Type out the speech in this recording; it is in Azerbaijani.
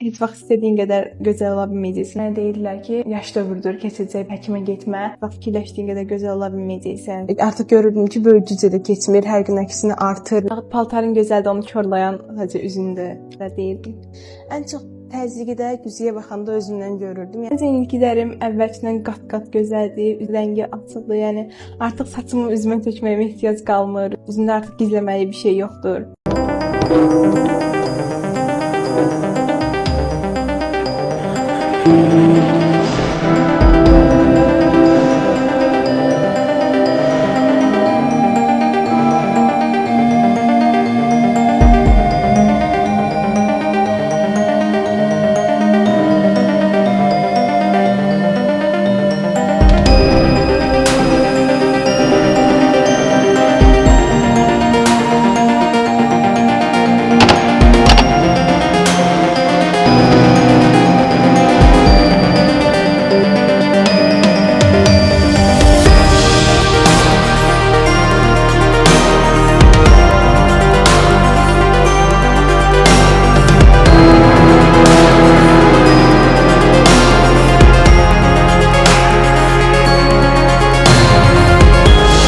heç vaxt istədiyin qədər gözəl ola bilməyəcəksən. Mənə deyirlər ki, yaş dövrdür, keçəcək, həkimə getmə. Vaxt fikirləşdiyin qədər gözəl ola bilməyəcəksən. Artıq görürdüm ki, böyüdükcə də keçmir, hər gün əksinə artır. Paltarın gözəldir, onu korlayan sadəcə üzündür və deyirdim. Ən çox təzyiqdə güzəyə baxanda özümdən görürdüm. Yəni indiklərim əvvəlkindən qat-qat gözəldir, rəngi açıqdır. Yəni artıq saçımı üzümə tökməyimə ehtiyac qalmır. Üzümdə artıq gizləməyə bir şey yoxdur. Thank you.